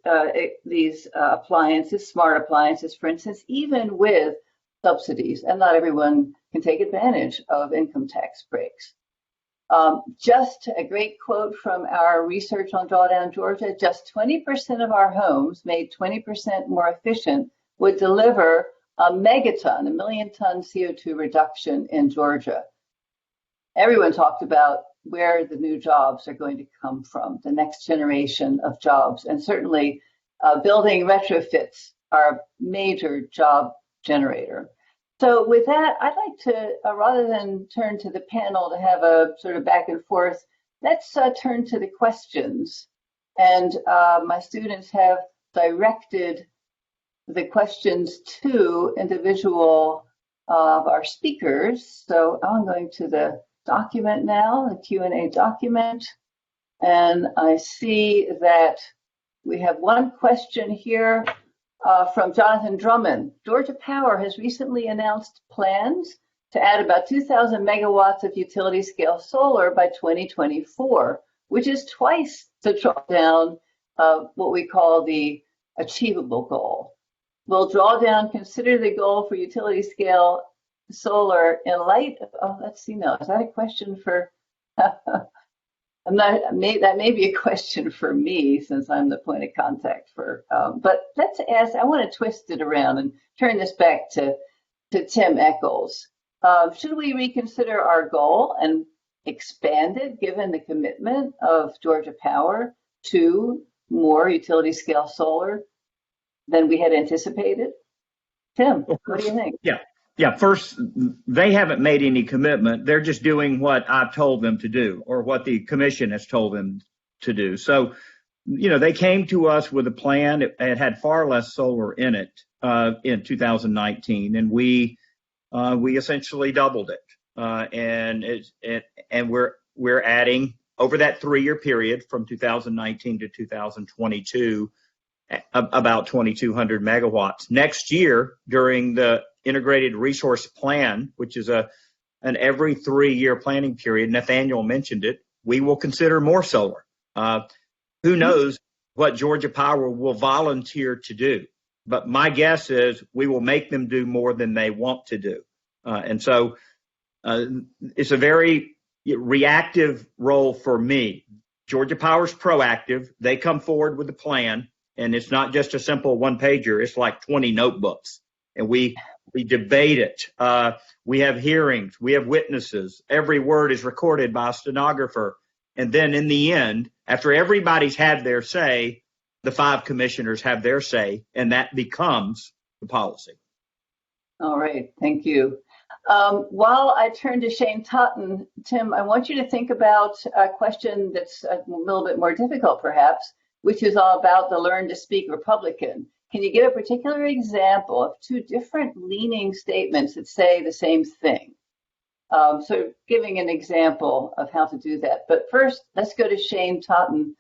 appliances, smart appliances, for instance, even with subsidies, and not everyone can take advantage of income tax breaks. Just a great quote from our research on Drawdown Georgia, just 20% of our homes made 20% more efficient would deliver a megaton, a million-ton CO2 reduction in Georgia. Everyone talked about where the new jobs are going to come from, the next generation of jobs, and certainly building retrofits are a major job generator. So with that, I'd like to, rather than turn to the panel to have a sort of back and forth, let's turn to the questions. And my students have directed the questions to individual of our speakers. So I'm going to the document now, the Q&A document. And I see that we have one question here from Jonathan Drummond. Georgia Power has recently announced plans to add about 2,000 megawatts of utility scale solar by 2024, which is twice the drawdown of what we call the achievable goal. Will drawdown consider the goal for utility scale solar in light of, oh, let's see now, is that a question for, that may be a question for me since I'm the point of contact for, but let's ask, I want to twist it around and turn this back to Tim Echols. Should we reconsider our goal and expand it given the commitment of Georgia Power to more utility scale solar than we had anticipated? Tim, what do you think? Yeah. First, they haven't made any commitment. They're just doing what I've told them to do or what the commission has told them to do. So, they came to us with a plan. It had far less solar in it in 2019, and we essentially doubled it. And we're adding over that 3-year period from 2019 to 2022 about 2,200 megawatts. Next year, during the integrated resource plan, which is an every 3-year planning period, Nathaniel mentioned it, we will consider more solar. Who knows what Georgia Power will volunteer to do? But my guess is we will make them do more than they want to do. And so it's a very reactive role for me. Georgia Power's proactive. They come forward with a plan, and it's not just a simple one-pager. It's like 20 notebooks, and we debate it. We have hearings. We have witnesses. Every word is recorded by a stenographer. And then in the end, after everybody's had their say, the 5 commissioners have their say, and that becomes the policy. All right. Thank you. While I turn to Shane Totten, Tim, I want you to think about a question that's a little bit more difficult, perhaps, which is all about the learn to speak Republican. Can you give a particular example of 2 different leaning statements that say the same thing? So giving an example of how to do that. But first, let's go to Shane Totten.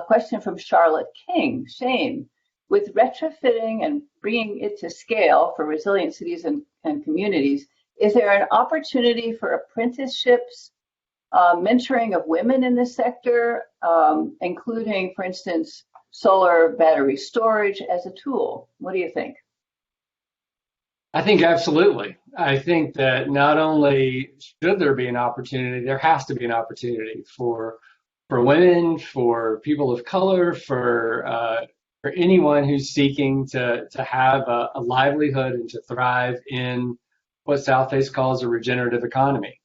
Question from Charlotte King. Shane, with retrofitting and bringing it to scale for resilient cities and communities, is there an opportunity for apprenticeships, mentoring of women in this sector, including, for instance, solar battery storage as a tool? What do you think? I think absolutely. I think that not only should there be an opportunity, there has to be an opportunity for women, for people of color, for anyone who's seeking to have a livelihood and to thrive in what Southface calls a regenerative economy.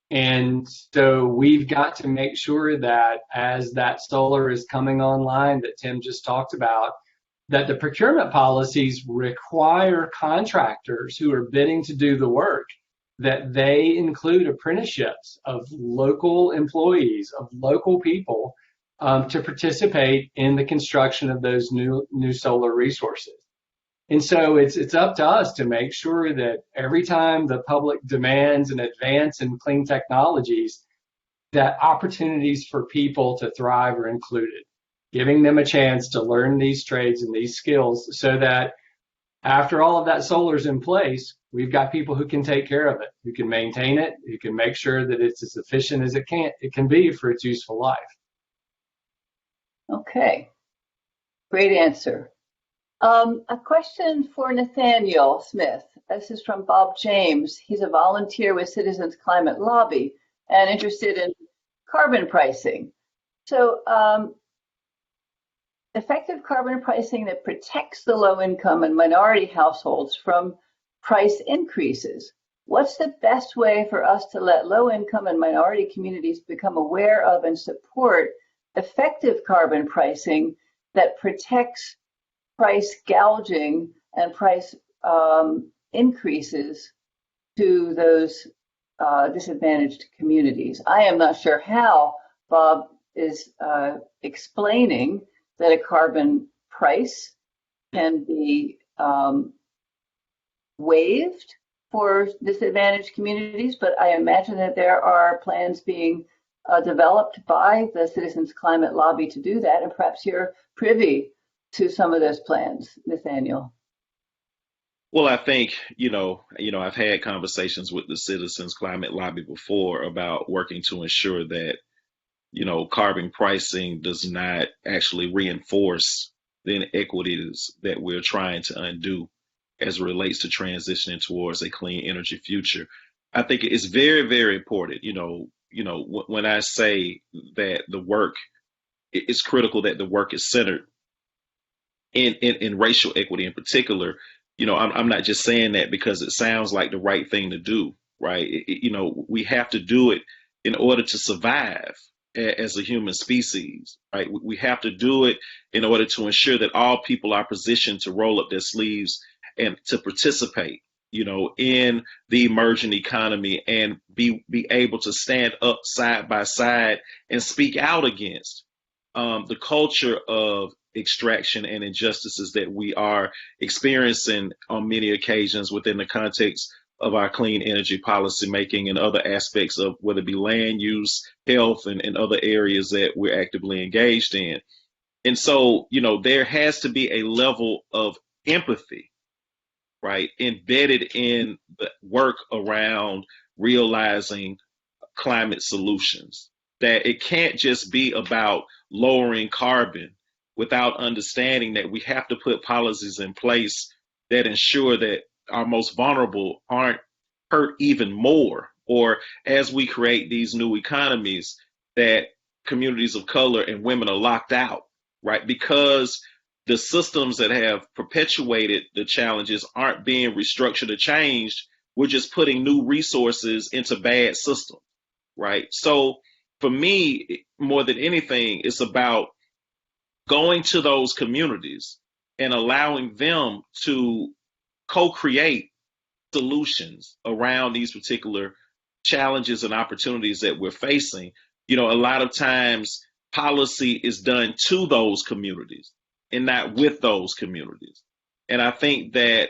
And so we've got to make sure that as that solar is coming online that Tim just talked about, that the procurement policies require contractors who are bidding to do the work, that they include apprenticeships of local employees, of local people, to participate in the construction of those new solar resources. And so it's up to us to make sure that every time the public demands an advance in clean technologies, that opportunities for people to thrive are included, giving them a chance to learn these trades and these skills so that after all of that solar is in place, we've got people who can take care of it, who can maintain it, who can make sure that it's as efficient as it can be for its useful life. Okay, great answer. A question for Nathaniel Smith. This is from Bob James. He's a volunteer with Citizens Climate Lobby and interested in carbon pricing. So effective carbon pricing that protects the low income and minority households from price increases. What's the best way for us to let low income and minority communities become aware of and support effective carbon pricing that protects price gouging and price increases to those disadvantaged communities? I am not sure how Bob is explaining that a carbon price can be waived for disadvantaged communities, but I imagine that there are plans being developed by the Citizens Climate Lobby to do that, and perhaps you're privy to some of those plans, Nathaniel. Well, I think, I've had conversations with the Citizens Climate Lobby before about working to ensure that, carbon pricing does not actually reinforce the inequities that we're trying to undo as it relates to transitioning towards a clean energy future. I think it's very, very important, when I say that the work, it's critical that the work is centered in racial equity in particular. I'm not just saying that because it sounds like the right thing to do, right? We have to do it in order to survive as a human species, right? We have to do it in order to ensure that all people are positioned to roll up their sleeves and to participate, in the emerging economy and be able to stand up side by side and speak out against the culture of extraction and injustices that we are experiencing on many occasions within the context of our clean energy policy making and other aspects of whether it be land use, health, and other areas that we're actively engaged in. And so, there has to be a level of empathy, right, embedded in the work around realizing climate solutions, that it can't just be about lowering carbon without understanding that we have to put policies in place that ensure that our most vulnerable aren't hurt even more, or as we create these new economies, that communities of color and women are locked out, right? Because the systems that have perpetuated the challenges aren't being restructured or changed. We're just putting new resources into bad systems, right? So for me, more than anything, it's about going to those communities and allowing them to co-create solutions around these particular challenges and opportunities that we're facing. A lot of times policy is done to those communities and not with those communities. And I think that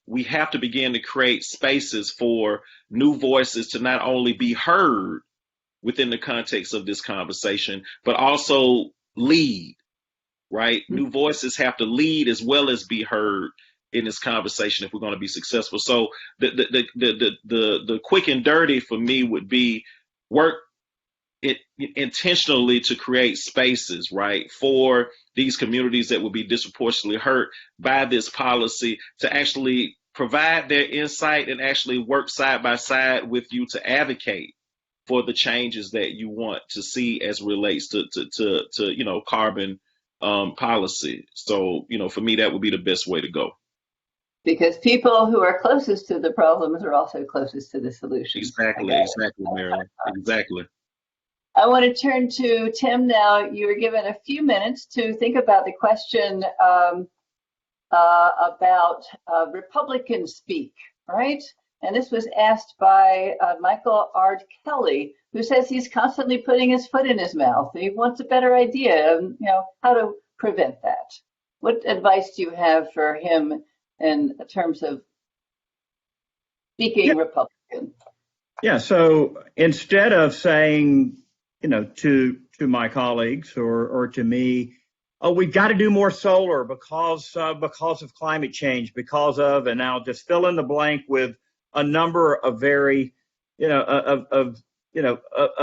we have to begin to create spaces for new voices to not only be heard within the context of this conversation, but also lead, right? New voices have to lead as well as be heard in this conversation if we're going to be successful. So the quick and dirty for me would be work intentionally to create spaces, right, for these communities that will be disproportionately hurt by this policy to actually provide their insight and actually work side by side with you to advocate for the changes that you want to see as relates to carbon policy. So, for me, that would be the best way to go. Because people who are closest to the problems are also closest to the solutions. Exactly, Marilyn. Exactly. I want to turn to Tim now. You were given a few minutes to think about the question about Republican speak, right? And this was asked by Michael Ard Kelly, who says he's constantly putting his foot in his mouth. He wants a better idea of, how to prevent that. What advice do you have for him in terms of speaking Republican? Yeah, so instead of saying, to my colleagues or to me, oh, we've got to do more solar because of climate change, and I'll just fill in the blank with a number of very,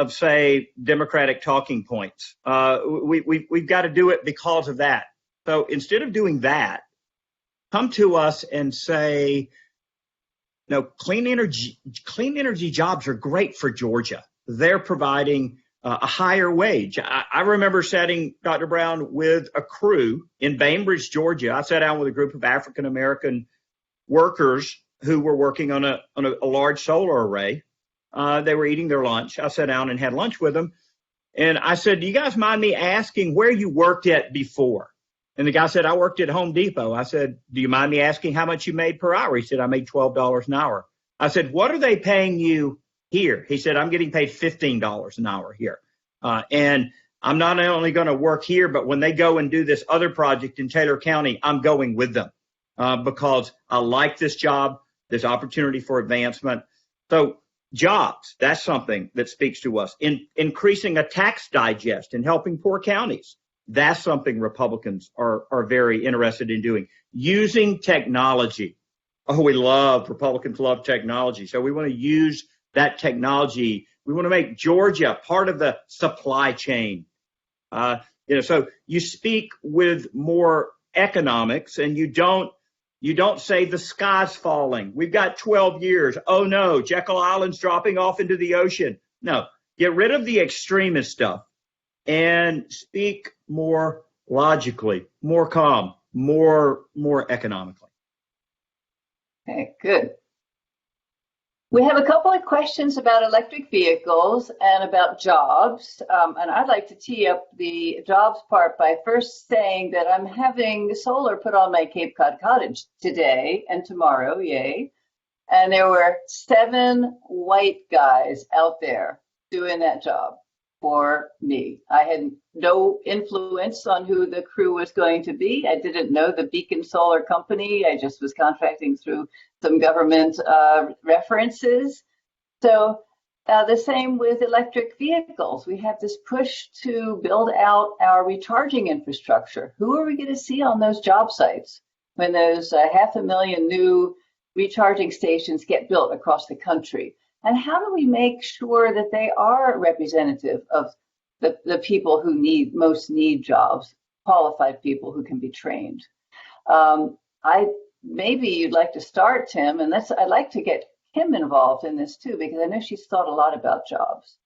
say Democratic talking points. We've got to do it because of that. So instead of doing that, come to us and say, clean energy jobs are great for Georgia. They're providing a higher wage. I remember sitting, Dr. Brown, with a crew in Bainbridge, Georgia. I sat down with a group of African American workers who were working on a large solar array. They were eating their lunch. I sat down and had lunch with them. And I said, do you guys mind me asking where you worked at before? And the guy said, I worked at Home Depot. I said, do you mind me asking how much you made per hour? He said, I made $12 an hour. I said, what are they paying you here? He said, I'm getting paid $15 an hour here. And I'm not only going to work here, but when they go and do this other project in Taylor County, I'm going with them because I like this job. There's opportunity for advancement. So jobs, that's something that speaks to us. Increasing a tax digest and helping poor counties. That's something Republicans are very interested in doing. Using technology Republicans love technology. So we want to use that technology. We want to make Georgia part of the supply chain. So you speak with more economics, and you don't say the sky's falling. We've got 12 years. Oh no, Jekyll Island's dropping off into the ocean. No, get rid of the extremist stuff and speak more logically, more calm, more economically. Okay, good. We have a couple of questions about electric vehicles and about jobs, and I'd like to tee up the jobs part by first saying that I'm having solar put on my Cape Cod cottage today and tomorrow, yay, and there were 7 white guys out there doing that job for me. I had no influence on who the crew was going to be. I didn't know the Beacon Solar Company. I just was contracting through some government references. So the same with electric vehicles. We have this push to build out our recharging infrastructure. Who are we going to see on those job sites when those 500,000 new recharging stations get built across the country? And how do we make sure that they are representative of the people who most need jobs, qualified people who can be trained? Maybe you'd like to start, Tim, and I'd like to get Kim involved in this too, because I know she's thought a lot about jobs.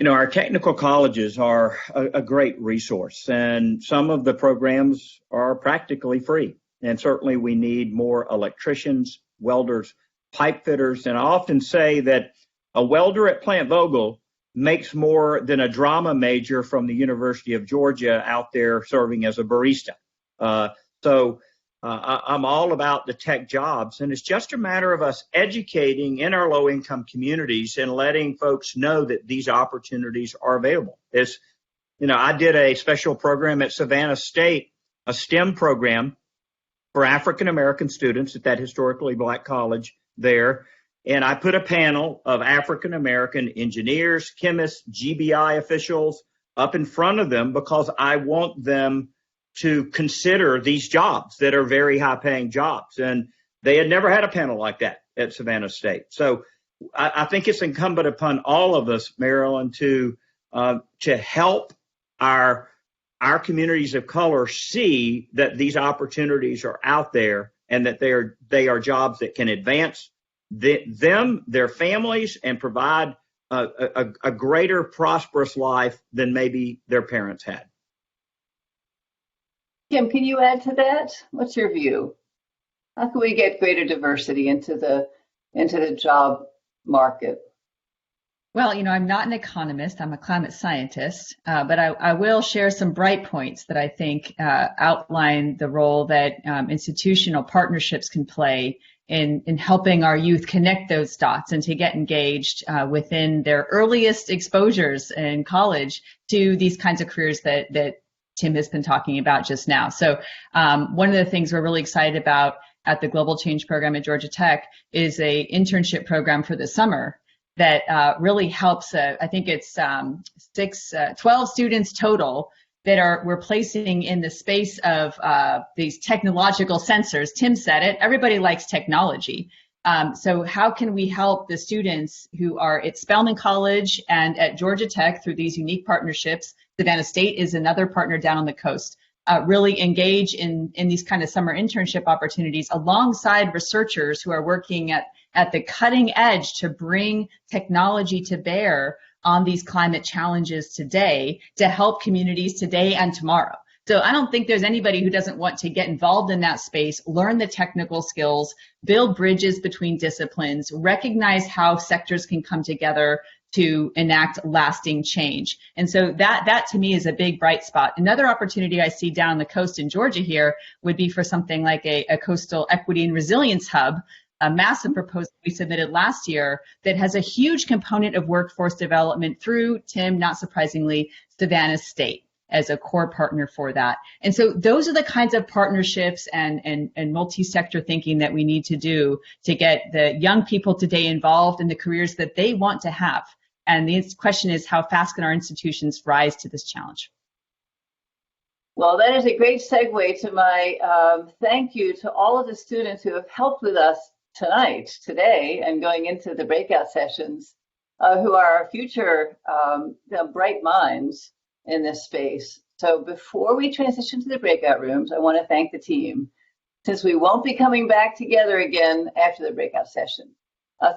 Our technical colleges are a great resource, and some of the programs are practically free. And certainly we need more electricians, welders, pipe fitters. And I often say that a welder at Plant Vogel makes more than a drama major from the University of Georgia out there serving as a barista. I'm all about the tech jobs, and it's just a matter of us educating in our low-income communities and letting folks know that these opportunities are available. I did a special program at Savannah State, a STEM program for African-American students at that historically black college there, and I put a panel of African-American engineers, chemists, GBI officials up in front of them because I want them to consider these jobs that are very high-paying jobs. And they had never had a panel like that at Savannah State. So I think it's incumbent upon all of us, Marilyn, to help our communities of color see that these opportunities are out there and that they are jobs that can advance them, their families, and provide a greater prosperous life than maybe their parents had. Kim, can you add to that? What's your view? How can we get greater diversity into the job market? Well, I'm not an economist. I'm a climate scientist, but I will share some bright points that I think outline the role that institutional partnerships can play in helping our youth connect those dots and to get engaged within their earliest exposures in college to these kinds of careers that Tim has been talking about just now. So one of the things we're really excited about at the Global Change Program at Georgia Tech is a internship program for the summer that really helps. I think it's 12 students total that we're placing in the space of these technological sensors. Tim said it. Everybody likes technology. So how can we help the students who are at Spelman College and at Georgia Tech through these unique partnerships? Savannah State is another partner down on the coast. Really engage in these kind of summer internship opportunities alongside researchers who are working at the cutting edge to bring technology to bear on these climate challenges today to help communities today and tomorrow. So I don't think there's anybody who doesn't want to get involved in that space, learn the technical skills, build bridges between disciplines, recognize how sectors can come together to enact lasting change. And so that to me is a big bright spot. Another opportunity I see down the coast in Georgia here would be for something like a coastal equity and resilience hub, a massive proposal we submitted last year that has a huge component of workforce development through, Tim, not surprisingly, Savannah State as a core partner for that. And so those are the kinds of partnerships and multi-sector thinking that we need to do to get the young people today involved in the careers that they want to have. And the question is, how fast can our institutions rise to this challenge? Well, that is a great segue to my thank you to all of the students who have helped with us today, and going into the breakout sessions, who are our future bright minds in this space. So before we transition to the breakout rooms, I want to thank the team, since we won't be coming back together again after the breakout session.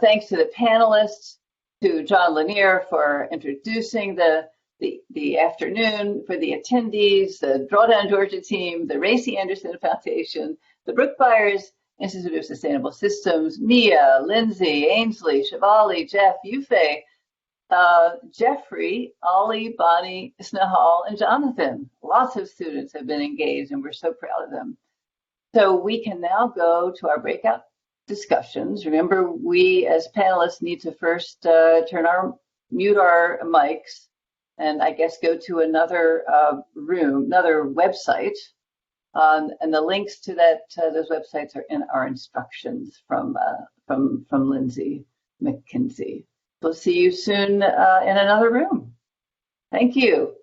Thanks to the panelists, to John Lanier for introducing the afternoon, for the attendees, the Drawdown Georgia team, the Racy Anderson Foundation, the Brook Byers Institute of Sustainable Systems, Mia, Lindsay, Ainsley, Shivali, Jeff, Yufei, Jeffrey, Ollie, Bonnie, Snehal, and Jonathan. Lots of students have been engaged, and we're so proud of them. So we can now go to our breakout discussions. Remember, we as panelists need to first mute our mics, and I guess go to another room, another website. And the links to those websites are in our instructions from Lindsay McKinsey. We'll see you soon in another room. Thank you.